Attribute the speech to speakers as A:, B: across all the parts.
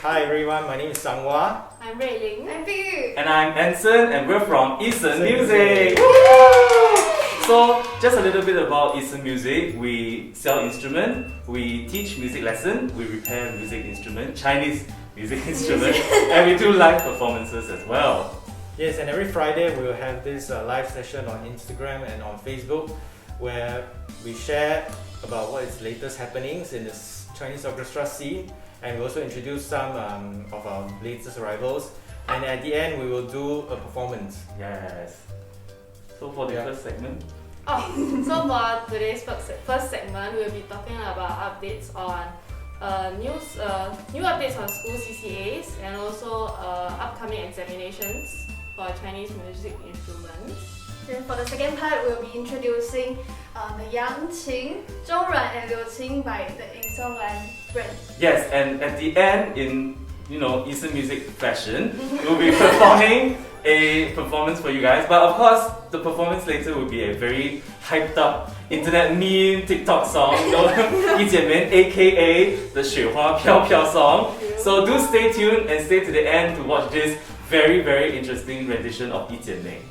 A: Hi everyone, my name is Sangwa.
B: I'm Ruiling.
C: I'm Pi.
D: And I'm Zhensin, and we're from Eason Music. So, just a little bit about Eason Music. We sell instruments, we teach music lesson, we repair music instrument, Chinese music instrument, and we do live performances as well.
A: Yes, and every Friday we will have this live session on Instagram and on Facebook where we share about what is latest happenings in the Chinese orchestra scene, and we also introduce some of our latest arrivals, and at the end we will do a performance.
D: Yes. So for the first segment,
B: So for today's first segment, we'll be talking about updates on new updates on school CCAs and also upcoming examinations for Chinese music instruments.
C: Then for the second part, we'll be introducing the Yangqin, Zhongruan and Liuqin by the Yin Song Lan brand.
D: yes, and at the end, in Eason Music fashion, we'll be performing a performance for you guys. But of course, the performance later will be a very hyped up internet meme TikTok song, Yijianmen, a.k.a. the 雪花飘飘 song. So do stay tuned and stay to the end to watch this very, very interesting rendition of Yijianmen.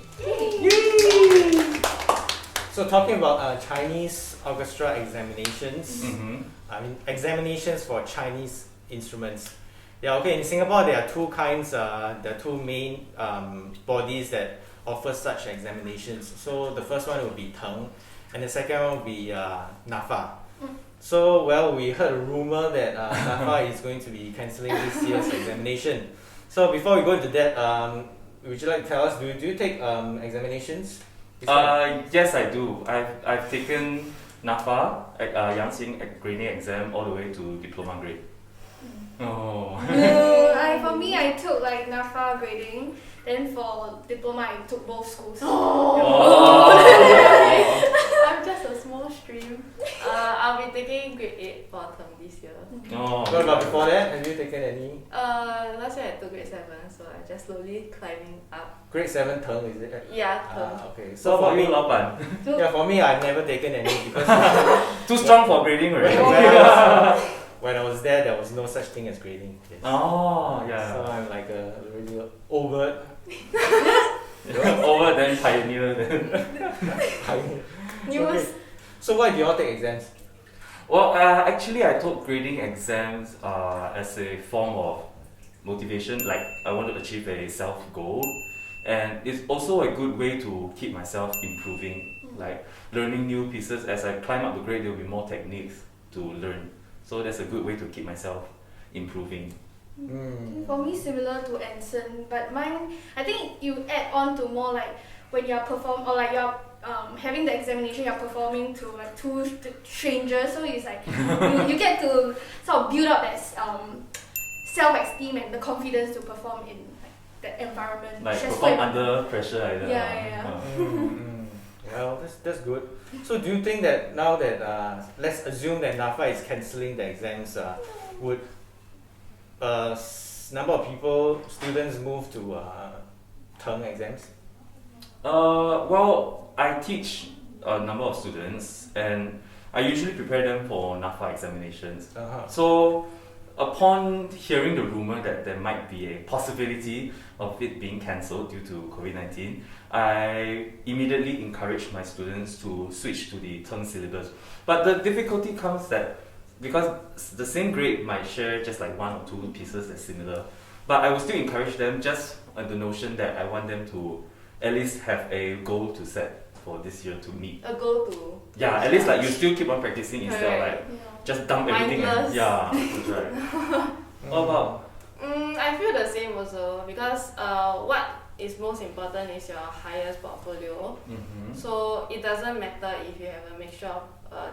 A: So talking about Chinese orchestra examinations, I mean examinations for Chinese instruments. Yeah, okay, in Singapore there are two kinds, there are two main bodies that offer such examinations. So the first one will be TENG and the second one will be NAFA. So well, we heard a rumor that NAFA is going to be cancelling this year's examination. So before we go into that, would you like to tell us, do you take examinations?
D: Yes, I do. I've taken NAFA at Yangqin grading exam all the way to diploma grade. Oh.
C: For me, I took like NAFA grading. Then for diploma, I took both schools.
B: I'm just a small stream. I'll be taking grade 8 for term this year.
A: What about before that? Have you taken any?
B: Last year I took grade 7, so I'm just slowly climbing up.
A: Grade 7 term, is it?
B: Yeah, term.
A: Okay.
D: So
A: for
D: for
A: me,
D: you, Laoban?
A: yeah, for me, I've never taken any because
D: Too strong for grading, right?
A: when I was there was no such thing as grading. Yes.
D: Oh, yeah.
A: So I'm like a really overt.
D: Over then pioneer then.
A: Okay. So why do you all take exams?
D: Well, actually I took grading exams as a form of motivation, like I want to achieve a self goal, and it's also a good way to keep myself improving, like learning new pieces. As I climb up the grade, there will be more techniques to learn, so that's a good way to keep myself improving.
C: For me, similar to Anson, but mine, I think you add on to more like when you're you're having the examination, you're performing to like two strangers, so it's like you get to sort of build up that self-esteem and the confidence to perform in like that environment.
D: Like perform under pressure like that.
C: Yeah.
A: Well, that's good. So do you think that now that let's assume that NAFA is cancelling the exams, would number of students move to term exams?
D: Well, I teach a number of students and I usually prepare them for NAFA examinations. So upon hearing the rumor that there might be a possibility of it being cancelled due to COVID-19, I immediately encouraged my students to switch to the term syllabus. But the difficulty comes that because the same grade might share just like one or two pieces that's similar, but I will still encourage them just on the notion that I want them to at least have a goal to set for this year to meet.
B: A goal to.
D: Yeah, at least like you still keep on practicing instead of like just dump everything.
B: Mindless.
D: That's right. What about?
B: I feel the same also because what is most important is your highest portfolio. So it doesn't matter if you have a mixture of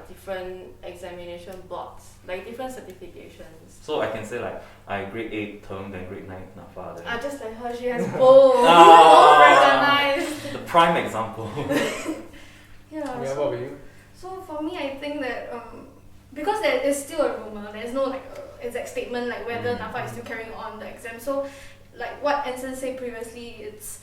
B: different examination boards, like different certifications.
D: So I can say like I grade 8 term, then grade 9 NAFA. Then
B: Just like her, she has both. Both recognized.
D: the prime example.
A: What
C: So
A: about you?
C: for me, I think that because there is still a rumor, there's no like exact statement like whether NAFA is still carrying on the exam. So like what Anson said previously, it's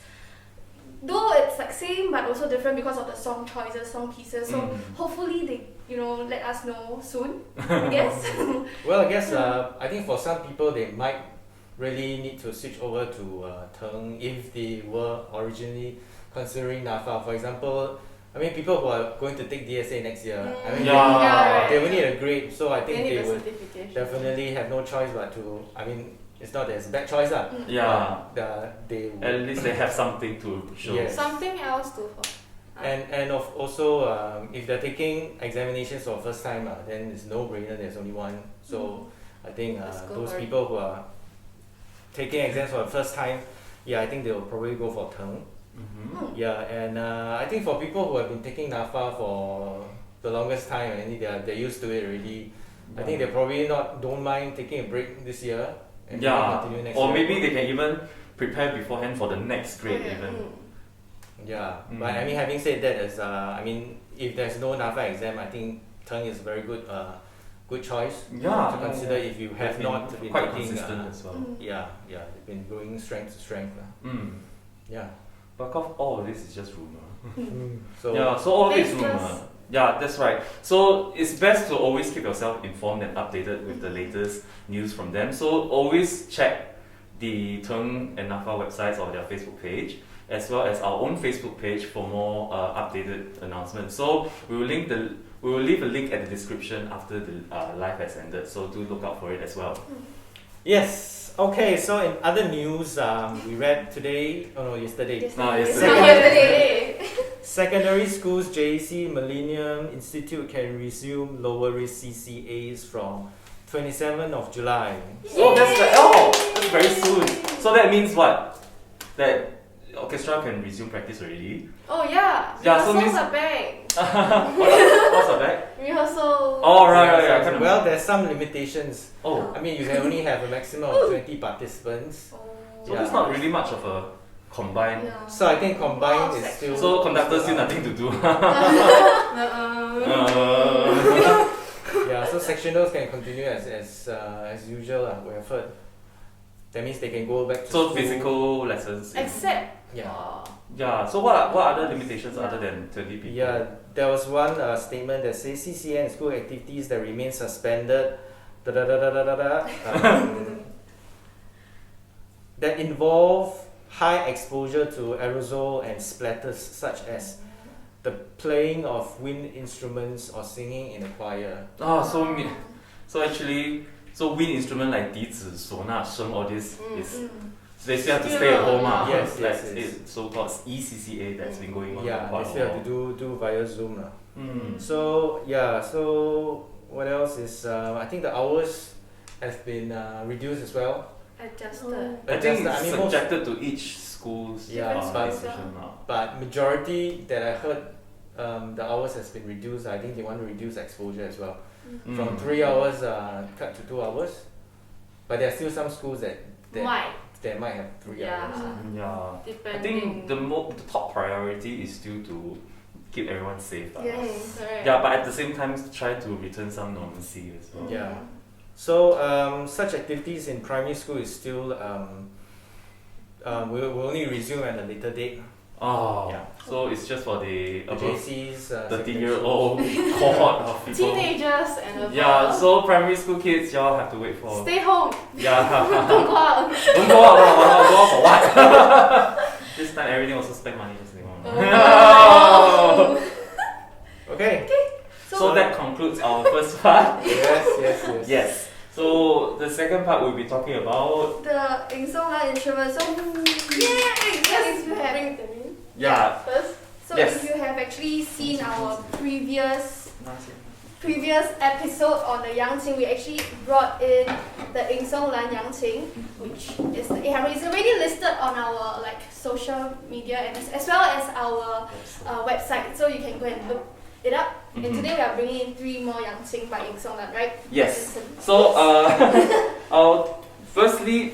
C: though it's like same but also different because of the song choices, song pieces. So hopefully they let us know soon, I guess.
A: Well, I guess I think for some people they might really need to switch over to TENG if they were originally considering NAFA. For example, I mean, people who are going to take DSA next year, I mean, they will need a grade, so I think they would definitely have no choice but to, I mean, it's not as bad choice.
D: Yeah.
A: They
D: At least they have something to show.
A: Yes.
B: Something else to
A: And also, if they're taking examinations for first time, then it's no brainer, there's only one. So I think those people who are taking exams for the first time, I think they will probably go for TENG. Yeah, and I think for people who have been taking NAFA for the longest time, and they're used to it already, I think they probably don't mind taking a break this year and continue next year.
D: Or maybe they can even prepare beforehand for the next grade even.
A: Yeah, but I mean, having said that, I mean, if there's no NAFA exam, I think TENG is a very good choice to consider if you have not been
D: quite
A: taking.
D: Consistent as well.
A: They've been growing strength to strength. Yeah.
D: But all of this is just rumor.
A: So
D: so all of this is rumor. Yeah, that's right. So it's best to always keep yourself informed and updated with the latest news from them. So always check the TENG and NAFA websites or their Facebook page, as well as our own Facebook page for more updated announcements. So we will leave a link at the description after the live has ended. So do look out for it as well.
A: Yes. Okay. So in other news, we read today. Oh no, yesterday.
B: Yesterday.
A: Secondary schools JC Millennium Institute can resume lower risk CCAs from 27th of July.
D: Oh, that's very soon. So that means what? That orchestra can resume practice already.
B: Oh yeah.
D: So
B: Rehearsals are back.
D: What's a back?
B: Rehearsal.
D: Oh right.
A: Well, there's some limitations.
D: Oh.
A: I mean, you can only have a maximum of 20 participants.
D: So there's not really much of a combined.
A: So I think combined is still.
D: So conductors still nothing to do.
A: So sectionals can continue as usual. We have heard. That means they can go back to
D: so
A: school.
D: Physical lessons.
B: Except.
D: So what other limitations other than 20 people?
A: Yeah, there was one statement that says CCA and school activities that remain suspended that involve high exposure to aerosol and splatters, such as the playing of wind instruments or singing in a choir.
D: So wind instrument like 笛子、唢呐、笙 all this is they still have to stay at home.
A: Yes.
D: It's so-called ECCA that's been going on.
A: They still have to do via Zoom. So what else is I think the hours have been reduced as well.
B: Adjusted.
D: I think it's subjected to each school's decision.
A: But majority that I heard, the hours has been reduced. I think they want to reduce exposure as well. From 3 hours cut to 2 hours. But there are still some schools that might have 3 hours.
D: I think the top priority is still to keep everyone safe. But at the same time try to return some normalcy as well.
A: So such activities in primary school is still will only resume at a later date.
D: So it's just for the above
A: JC's
D: 13-year-old cohort of people.
B: Teenagers and above.
D: So primary school kids, y'all have to wait for.
B: Stay home.
D: Don't
B: go out.
D: Don't go out. Go out for what? This time everything also spend money just stay home.
A: Okay.
D: So that concludes our first part.
A: Yes.
D: So the second part we'll be talking about
C: the Yin Song Lan instrument. So if you have
B: first.
C: So if you have actually seen our previous episode on the Yangqin, we actually brought in the Yin Song Lan Yangqin, which is the 800. It's already listed on our social media and as well as our website, so you can go and look it up. And today we are bringing in 3 more Yangqin by Yin Song Lan, right?
D: Yes. So firstly,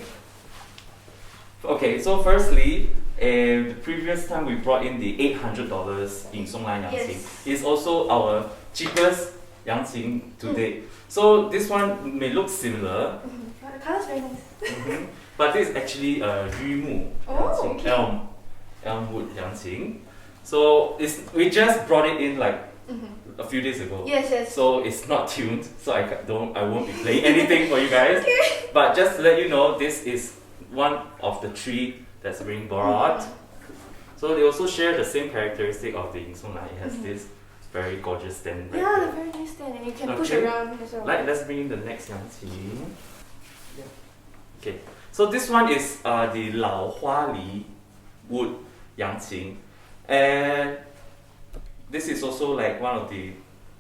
D: the previous time we brought in the $800 Yin Song Lan Yangqin. It's also our cheapest Yangqin to date. So this one may look similar.
C: The color's very nice.
D: But this is actually a Yumu Yangqin, elm wood Yangqin. So we just brought it in a few days ago.
C: Yes, yes.
D: So it's not tuned, so I won't be playing anything for you guys.
C: Okay.
D: But just to let you know, this is one of the 3 that's being borrowed. So they also share the same characteristic of the Yin Song Lan. It has this very gorgeous stand right
C: Yeah,
D: there.
C: the very nice stand, and you can push
D: Okay.
C: around as well.
D: Let's bring in the next Yangqin. Okay, so this one is the Huali wood Yangqin, and this is also like one of the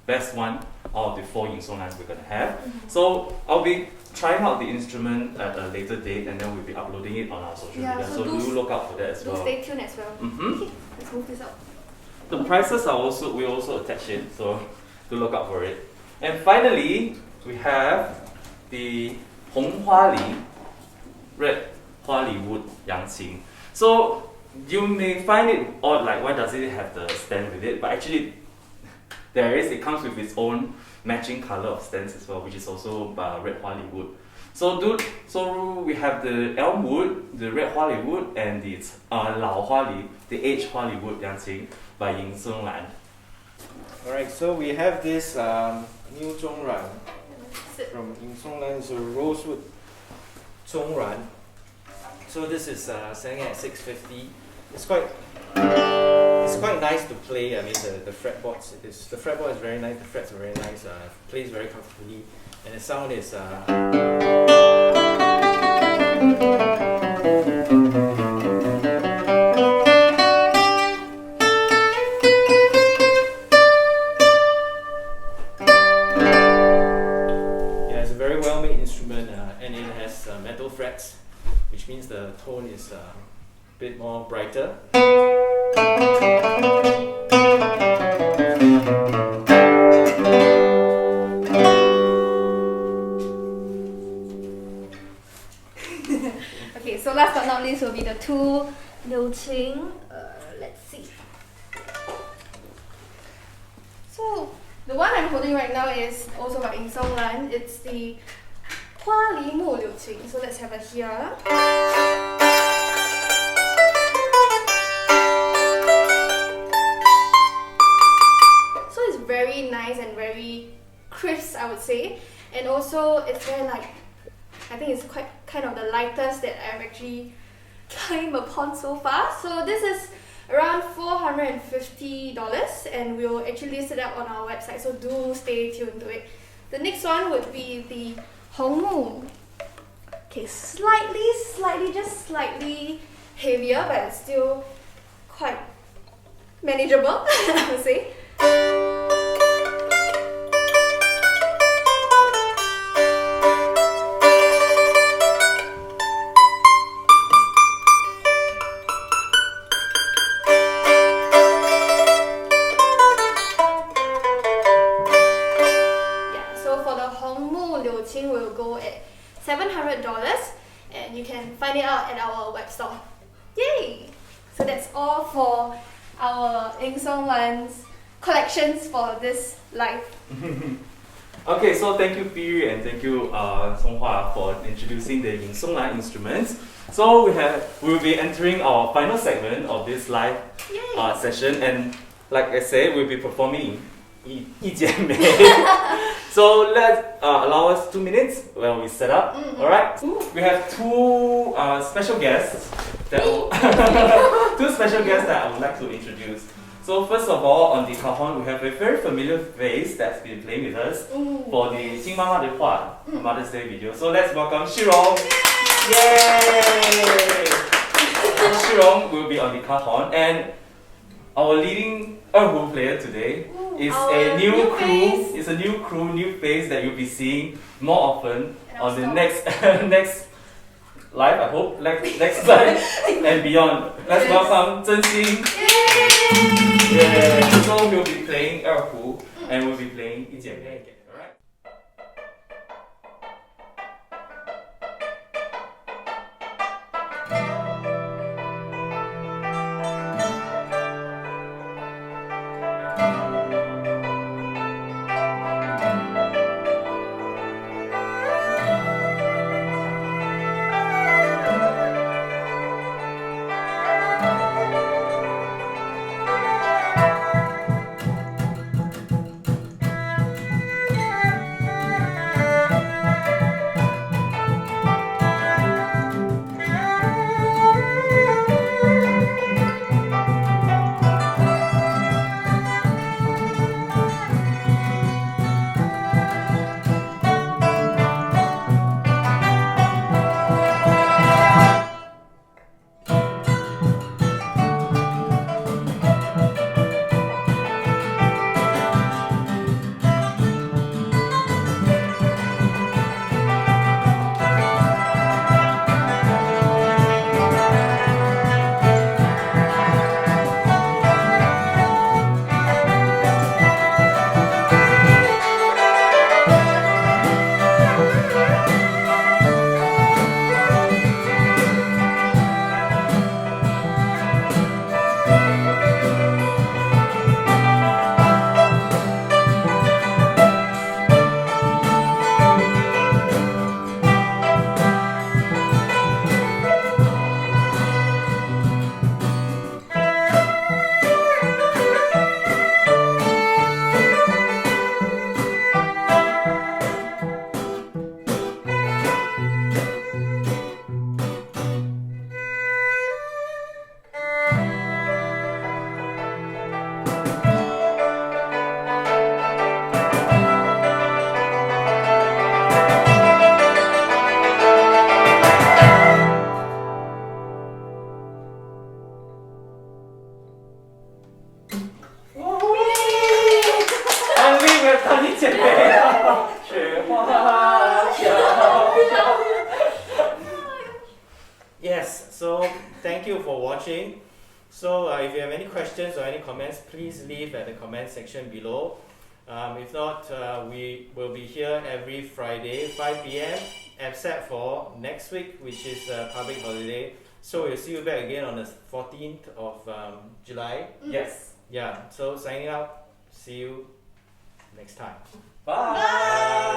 D: best one out of the 4 Yin Song Lans we're gonna have. So I'll be trying out the instrument at a later date, and then we'll be uploading it on our social media. So do look out for that as well.
C: Stay tuned as well. Okay, let's move this up.
D: The prices are we also attach it, so do look out for it. And finally, we have the Huali red Huali wood Yangqin. So you may find it odd, like why does it have the stand with it? But actually, it comes with its own matching color of stands as well, which is also red Huali wood. So we have the elm wood, the red Huali wood, and the Lao Huali, the aged Huali wood Yangqin by Yin Song Lan.
A: Alright, so we have this new Zhongruan from Yin Song Lan, so Rosewood Zhongruan. So this is selling at 650. It's quite nice to play. I mean the fretboard is very nice. The frets are very nice. Plays very comfortably, and the sound is. Yeah, it's a very well-made instrument, and it has metal frets, which means the tone is a bit more brighter.
C: Okay, so last but not least will be the 2 Liuqin. Let's see. So the one I'm holding right now is also by Yin Song Lan. It's the Huali Mu Liuqin. So let's have it here. So it's very nice and very crisp, I would say. And also it's very like, I think it's quite kind of the lightest that I've actually came upon so far. So this is around $450, and we'll actually list it up on our website, so do stay tuned to it. The next one would be the Hongmu. Okay, just slightly heavier, but it's still quite manageable, I would say. Will go at $700, and you can find it out at our web store. Yay! So that's all for our Yin Song Lan's collections for this live.
D: Okay, so thank you Piri and thank you Songhua for introducing the Yin Song Lan instruments. So we'll be entering our final segment of this live session, and like I said, we'll be performing 一剪梅. So let's allow us 2 minutes while we set up. Alright? We have 2 special guests that I would like to introduce. So first of all, on the cajon, we have a very familiar face that's been playing with us for the 新妈妈的话 Mother's Day video. So let's welcome Shirong. Yay! So Shirong will be on the cajon, and our leading Erhu player today is a new crew, new face that you'll be seeing more often on the next live, I hope, next live and beyond. Let's welcome Zhensin. Yeah. So we'll be playing Erhu and we'll be playing 一剪梅 again. Alright?
A: Yes, so thank you for watching. So if you have any questions or any comments, please leave at the comment section below. If not, we will be here every Friday, 5 p.m, except for next week, which is a public holiday. So we'll see you back again on the 14th of July.
D: Yes.
A: Yeah, so signing out. See you next time.
D: Bye.
A: Bye.